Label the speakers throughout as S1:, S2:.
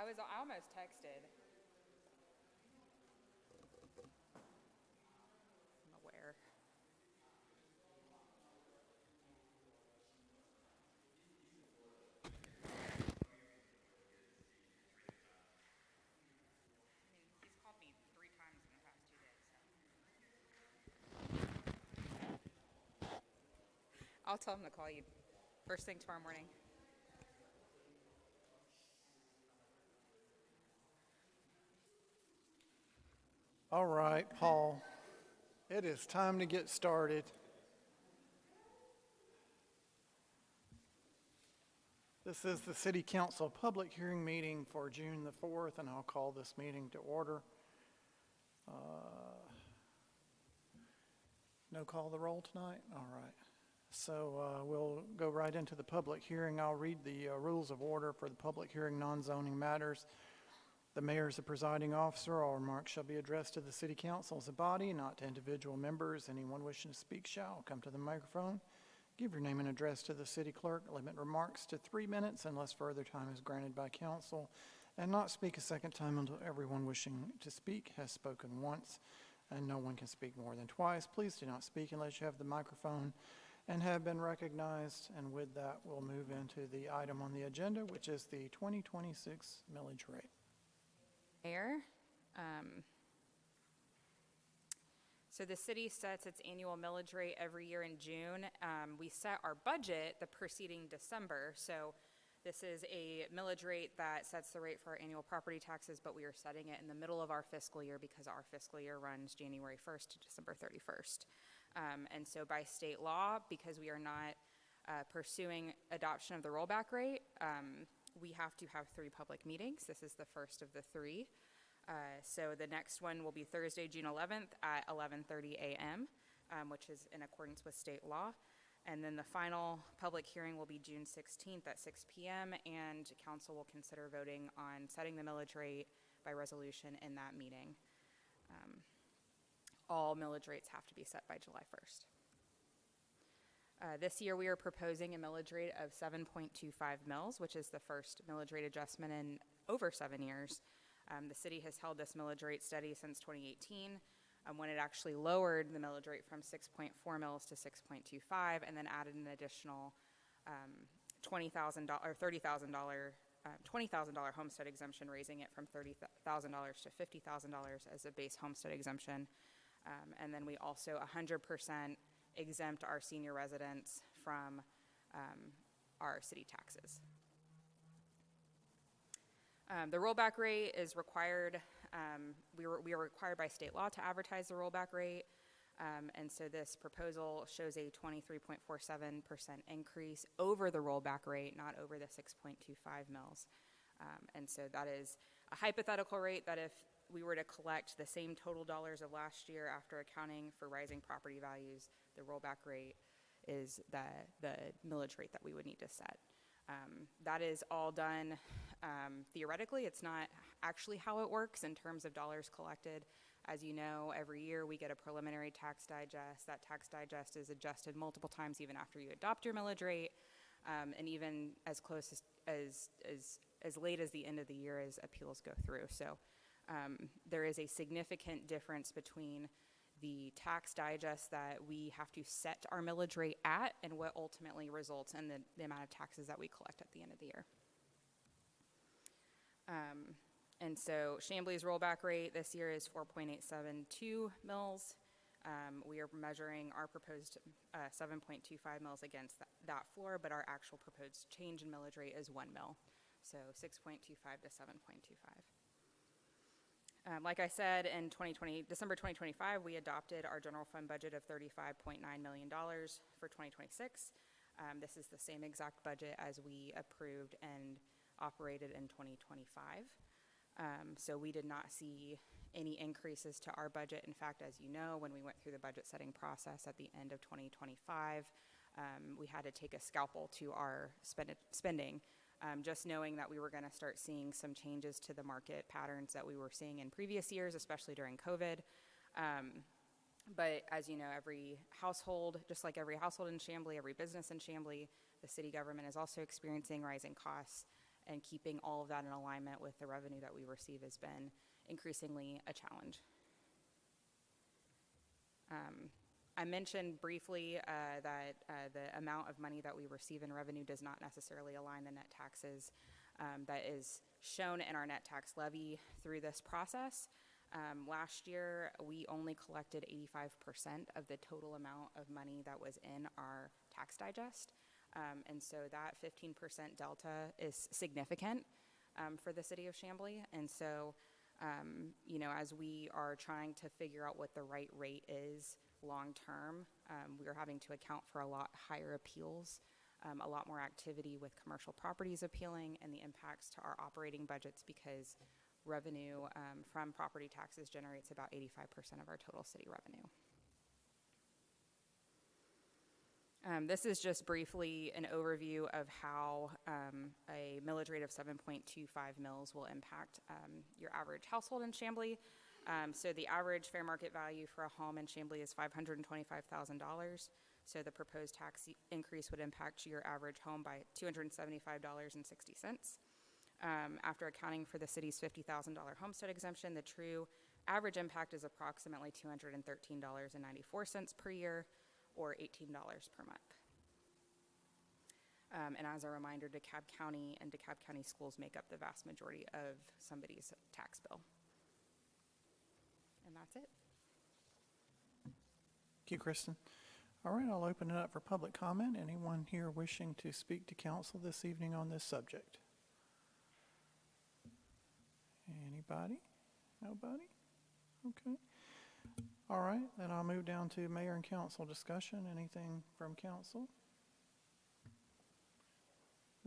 S1: I almost texted. I'm aware. I mean, he's called me 3 times in the past 2 days, so. I'll tell him to call you first thing tomorrow morning.
S2: All right, Paul, it is time to get started. This is the City Council public hearing meeting for June the 4th, and I'll call this meeting to order. No call the roll tonight? All right. So we'll go right into the public hearing. I'll read the rules of order for the public hearing non-zoning matters. The mayor is the presiding officer. All remarks shall be addressed to the city council as a body, not to individual members. Anyone wishing to speak shall come to the microphone. Give your name and address to the city clerk. Limit remarks to 3 minutes unless further time is granted by council, and not speak a second time until everyone wishing to speak has spoken once, and no one can speak more than twice. Please do not speak unless you have the microphone and have been recognized. And with that, we'll move into the item on the agenda, which is the 2026 millage rate.
S1: Mayor, so the city sets its annual millage rate every year in June. We set our budget the preceding December, so this is a millage rate that sets the rate for our annual property taxes, but we are setting it in the middle of our fiscal year because our fiscal year runs January 1st to December 31st. And so by state law, because we are not pursuing adoption of the rollback rate, we have to have 3 public meetings. This is the first of the 3. So the next one will be Thursday, June 11th at 11:30 a.m., which is in accordance with state law. And then the final public hearing will be June 16th at 6 p.m., and council will consider voting on setting the millage rate by resolution in that meeting. All millage rates have to be set by July 1st. This year we are proposing a millage rate of 7.25 mils, which is the first millage rate adjustment in over 7 years. The city has held this millage rate steady since 2018, when it actually lowered the millage rate from 6.4 mils to 6.25, and then added an additional $20,000 homestead exemption, raising it from $30,000 to $50,000 as a base homestead exemption. And then we also 100% exempt our senior residents from our city taxes. The rollback rate is required. We are required by state law to advertise the rollback rate. And so this proposal shows a 23.47% increase over the rollback rate, not over the 6.25 mils. And so that is a hypothetical rate that if we were to collect the same total dollars of last year after accounting for rising property values, the rollback rate is the millage rate that we would need to set. That is all done theoretically. It's not actually how it works in terms of dollars collected. As you know, every year we get a preliminary tax digest. That tax digest is adjusted multiple times even after you adopt your millage rate, and even as close as late as the end of the year as appeals go through. So there is a significant difference between the tax digest that we have to set our millage rate at and what ultimately results in the amount of taxes that we collect at the end of the year. And so Chambly's rollback rate this year is 4.872 mils. We are measuring our proposed 7.25 mils against that floor, but our actual proposed change in millage rate is 1 mil. So 6.25 to 7.25. Like I said, in December 2025, we adopted our general fund budget of $35.9 million for 2026. This is the same exact budget as we approved and operated in 2025. So we did not see any increases to our budget. In fact, as you know, when we went through the budget setting process at the end of 2025, we had to take a scalpel to our spending. Just knowing that we were going to start seeing some changes to the market patterns that we were seeing in previous years, especially during COVID. But as you know, every household, just like every household in Chambly, every business in Chambly, the city government is also experiencing rising costs. and keeping all of that in alignment with the revenue that we receive has been increasingly a challenge. I mentioned briefly that the amount of money that we receive in revenue does not necessarily align the net taxes that is shown in our net tax levy through this process. Last year, we only collected 85% of the total amount of money that was in our tax digest. And so that 15% delta is significant for the city of Chamblee. And so, you know, as we are trying to figure out what the right rate is long-term, we are having to account for a lot higher appeals, a lot more activity with commercial properties appealing, and the impacts to our operating budgets because revenue from property taxes generates about 85% of our total city revenue. This is just briefly an overview of how a millage rate of 7.25 mils will impact your average household in Chamblee. So the average fair market value for a home in Chamblee is $525,000. So the proposed tax increase would impact your average home by $275.60. After accounting for the city's $50,000 homestead exemption, the true average impact is approximately $213.94 per year, or $18 per month. And as a reminder, DeKalb County and DeKalb County schools make up the vast majority of somebody's tax bill. And that's it.
S2: Thank you, Kristen. All right, I'll open it up for public comment. Anyone here wishing to speak to council this evening on this subject? Anybody? Nobody? Okay. All right, then I'll move down to mayor and council discussion. Anything from council?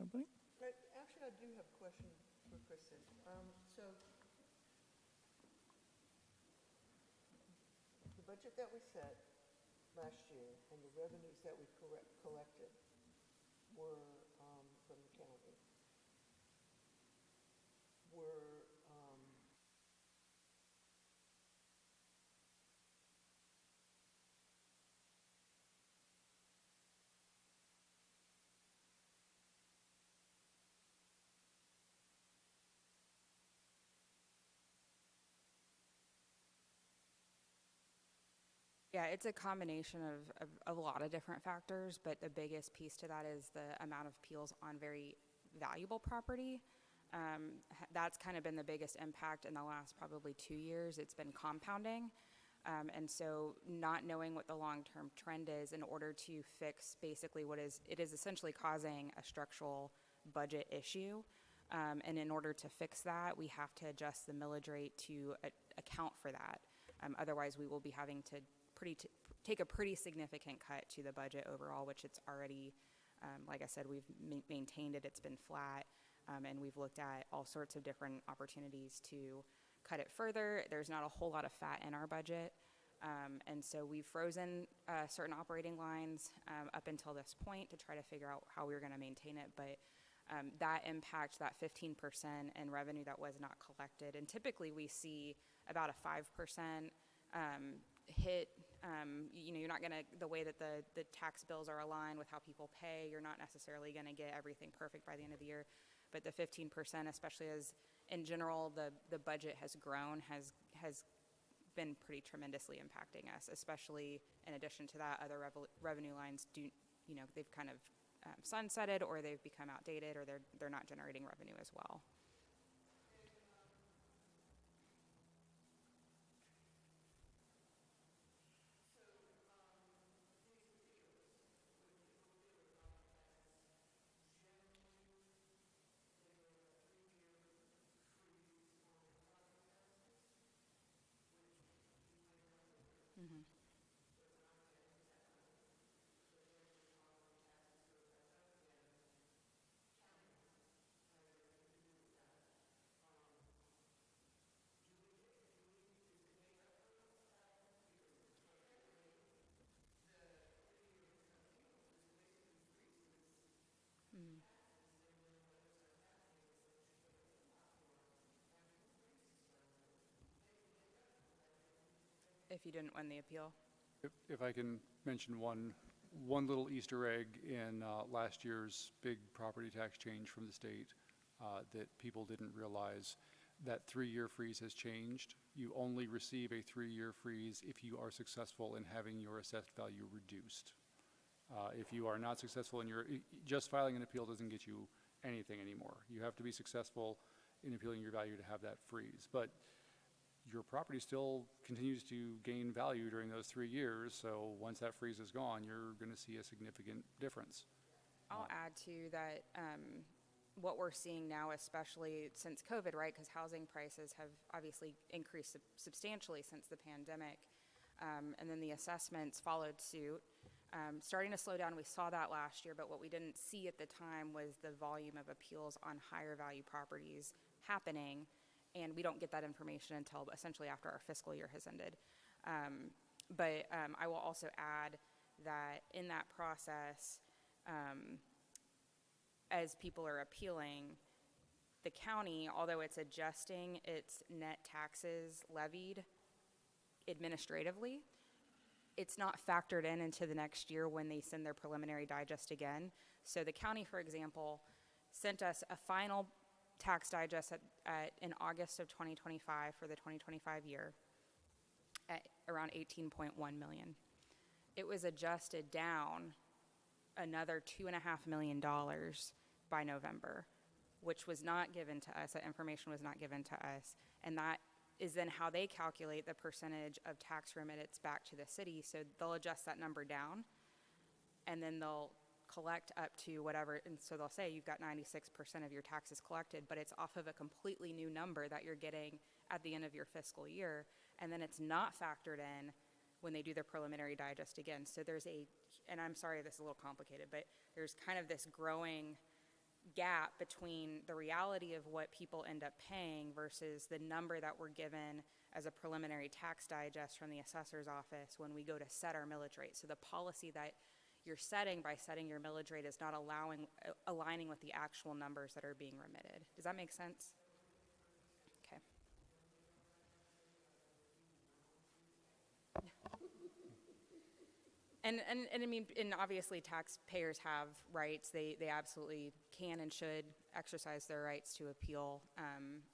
S2: Nobody?
S3: Actually, I do have a question for Kristen. So the budget that we set last year and the revenues that we collected were from the county were
S1: Yeah, it's a combination of a lot of different factors, but the biggest piece to that is the amount of appeals on very valuable property. That's kind of been the biggest impact in the last probably 2 years. It's been compounding. And so not knowing what the long-term trend is in order to fix basically it is essentially causing a structural budget issue. And in order to fix that, we have to adjust the millage rate to account for that. Otherwise, we will be having to take a pretty significant cut to the budget overall, which it's already, like I said, we've maintained it, it's been flat, and we've looked at all sorts of different opportunities to cut it further. There's not a whole lot of fat in our budget, and so we've frozen certain operating lines up until this point to try to figure out how we were going to maintain it, but that impact, that 15% in revenue that was not collected, and typically we see about a 5% hit. You know, you're not going to, the way that the tax bills are aligned with how people pay, you're not necessarily going to get everything perfect by the end of the year. But the 15%, especially as in general the budget has grown, has been pretty tremendously impacting us, especially in addition to that, other revenue lines you know, they've kind of sunsetted, or they've become outdated, or they're not generating revenue as well. If you didn't win the appeal.
S4: If I can mention one little Easter egg in last year's big property tax change from the state, that people didn't realize that 3-year freeze has changed. You only receive a 3-year freeze if you are successful in having your assessed value reduced. If you are not successful in just filing an appeal doesn't get you anything anymore. You have to be successful in appealing your value to have that freeze. But your property still continues to gain value during those 3 years, so once that freeze is gone, you're going to see a significant difference.
S1: I'll add to that, what we're seeing now, especially since COVID, right? Because housing prices have obviously increased substantially since the pandemic. And then the assessments followed suit. Starting to slow down, we saw that last year, but what we didn't see at the time was the volume of appeals on higher value properties happening. And we don't get that information until essentially after our fiscal year has ended. But I will also add that in that process, as people are appealing, the county, although it's adjusting its net taxes levied administratively, it's not factored into the next year when they send their preliminary digest again. So the county, for example, sent us a final tax digest in August of 2025 for the 2025 year at around $18.1 million. It was adjusted down another $2.5 million by November, which was not given to us. That information was not given to us. And that is then how they calculate the percentage of tax remittance back to the city. So they'll adjust that number down, and then they'll collect up to whatever, and so they'll say you've got 96% of your taxes collected, but it's off of a completely new number that you're getting at the end of your fiscal year, and then it's not factored in when they do their preliminary digest again. So there's and I'm sorry this is a little complicated, but there's kind of this growing gap between the reality of what people end up paying versus the number that we're given as a preliminary tax digest from the assessor's office when we go to set our millage rate. So the policy that you're setting by setting your millage rate is not aligning with the actual numbers that are being remitted. Does that make sense? Okay. And I mean, and obviously taxpayers have rights. They absolutely can and should exercise their rights to appeal.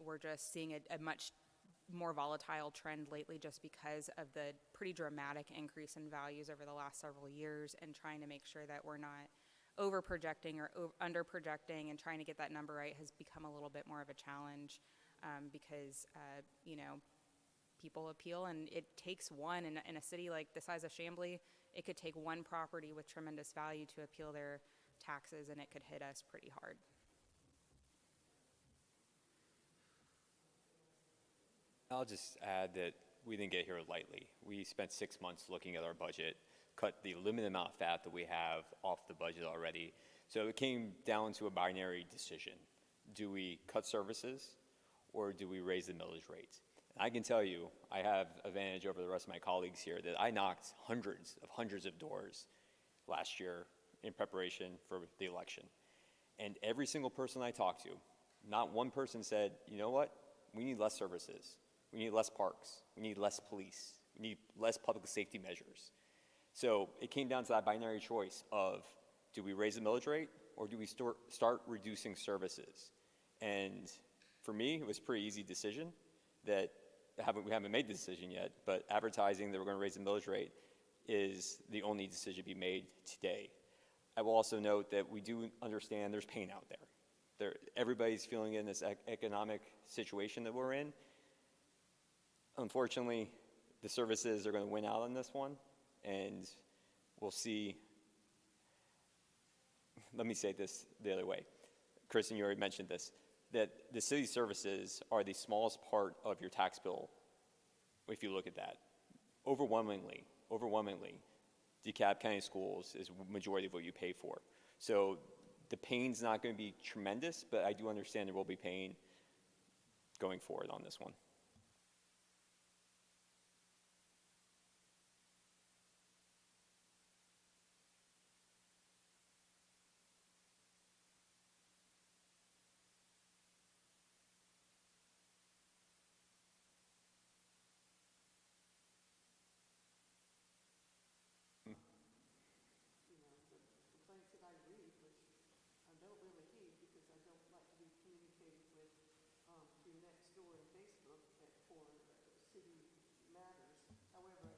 S1: We're just seeing a much more volatile trend lately just because of the pretty dramatic increase in values over the last several years, and trying to make sure that we're not over projecting or under projecting, and trying to get that number right has become a little bit more of a challenge because, people appeal, and it takes one in a city like the size of Chamblee. It could take one property with tremendous value to appeal their taxes, and it could hit us pretty hard.
S5: I'll just add that we didn't get here lightly. We spent 6 months looking at our budget, cut the limited amount of fat that we have off the budget already. So it came down to a binary decision. Do we cut services, or do we raise the millage rate? And I can tell you, I have advantage over the rest of my colleagues here that I knocked hundreds of doors last year in preparation for the election. And every single person I talked to, not one person said, you know what, we need less services. We need less parks. We need less police. We need less public safety measures. So it came down to that binary choice of, do we raise the millage rate, or do we start reducing services? And for me, it was a pretty easy decision that we haven't made the decision yet, but advertising that we're going to raise the millage rate is the only decision to be made today. I will also note that we do understand there's pain out there. Everybody's feeling in this economic situation that we're in. Unfortunately, the services are going to win out on this one, and we'll see. Let me say this the other way. Kristen, you already mentioned this, that the city services are the smallest part of your tax bill if you look at that. Overwhelmingly, DeKalb County Schools is the majority of what you pay for. So the pain's not going to be tremendous, but I do understand there will be pain going forward on this one.
S3: Complaints that I read, which I don't really heed because I don't like to be communicated city matters. However,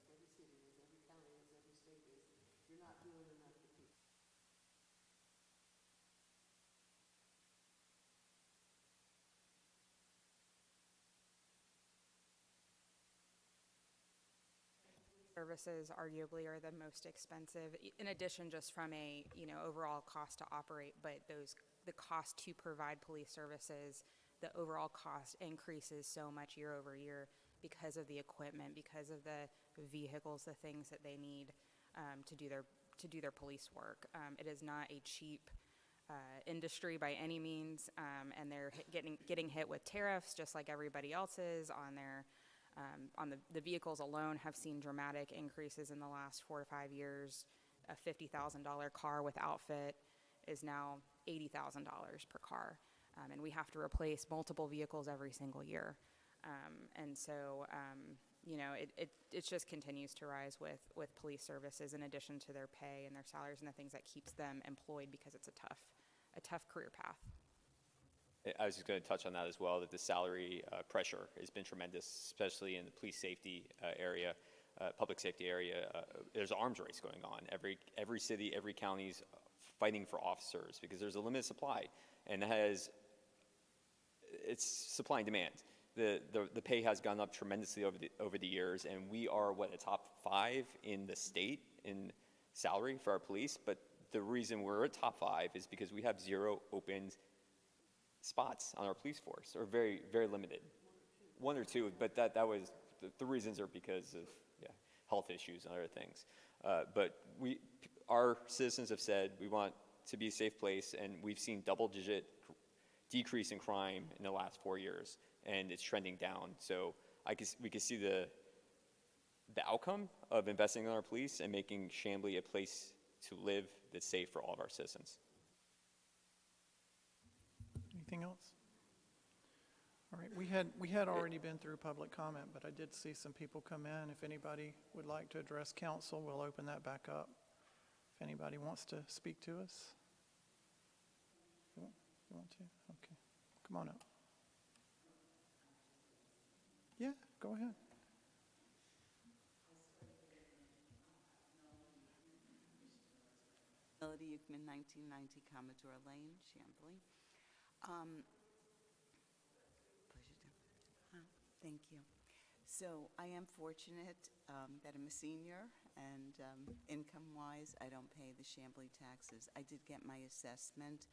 S3: every city is, every county is, every state is, you're not doing enough to keep.
S1: Services arguably are the most expensive, in addition just from a, overall cost to operate, but the cost to provide police services, the overall cost increases so much year over year because of the equipment, because of the vehicles, the things that they need to do their police work. It is not a cheap industry by any means, and they're getting hit with tariffs just like everybody else is on their on the vehicles alone have seen dramatic increases in the last 4 to 5 years. A $50,000 car with outfit is now $80,000 per car, and we have to replace multiple vehicles every single year. And so, it just continues to rise with police services in addition to their pay and their salaries and the things that keeps them employed, because it's a tough career path.
S5: I was just going to touch on that as well, that the salary pressure has been tremendous, especially in the police safety area, public safety area. There's an arms race going on. Every city, every county's fighting for officers because there's a limited supply, and it's supply and demand. The pay has gone up tremendously over the years, and we are a top 5 in the state in salary for our police. But the reason we're a top 5 is because we have 0 open spots on our police force, or very, very limited. 1 or 2, but that was the reasons are because of health issues and other things. But our citizens have said we want to be a safe place, and we've seen double-digit decrease in crime in the last 4 years, and it's trending down. So we can see the outcome of investing in our police and making Chamblee a place to live that's safe for all of our citizens.
S2: Anything else? All right, we had already been through public comment, but I did see some people come in. If anybody would like to address council, we'll open that back up. If anybody wants to speak to us. You want to? Okay, come on up. Yeah, go ahead.
S6: Melody Euchman, 1990 Commodore Lane, Chamblee. Push it down. Thank you. So I am fortunate that I'm a senior, and income-wise, I don't pay the Chamblee taxes. I did get my assessment.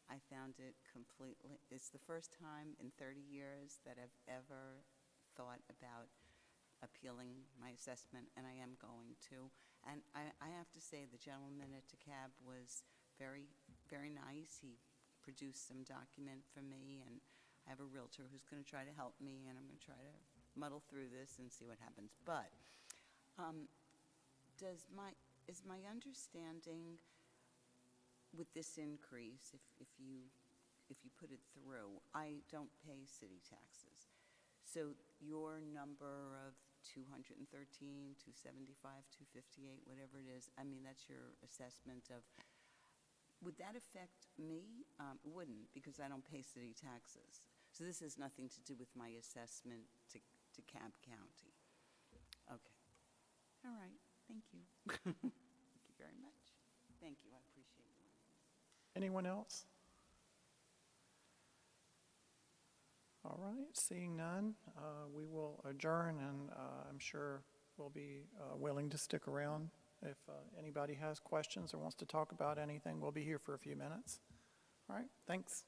S6: I found it completely, it's the first time in 30 years that I've ever thought about appealing my assessment, and I am going to. And I have to say, the gentleman at DeKalb was very, very nice. He produced some document for me, and I have a realtor who's going to try to help me, and I'm going to try to muddle through this and see what happens. But is my understanding with this increase, if you put it through, I don't pay city taxes. So your number of 213, 275, 258, whatever it is, I mean, that's your assessment of, would that affect me? It wouldn't, because I don't pay city taxes. So this has nothing to do with my assessment to Cobb County. Okay. All right. Thank you. Thank you very much. Thank you. I appreciate it.
S2: Anyone else? All right, seeing none, we will adjourn, and I'm sure we'll be willing to stick around. If anybody has questions or wants to talk about anything, we'll be here for a few minutes. All right, thanks.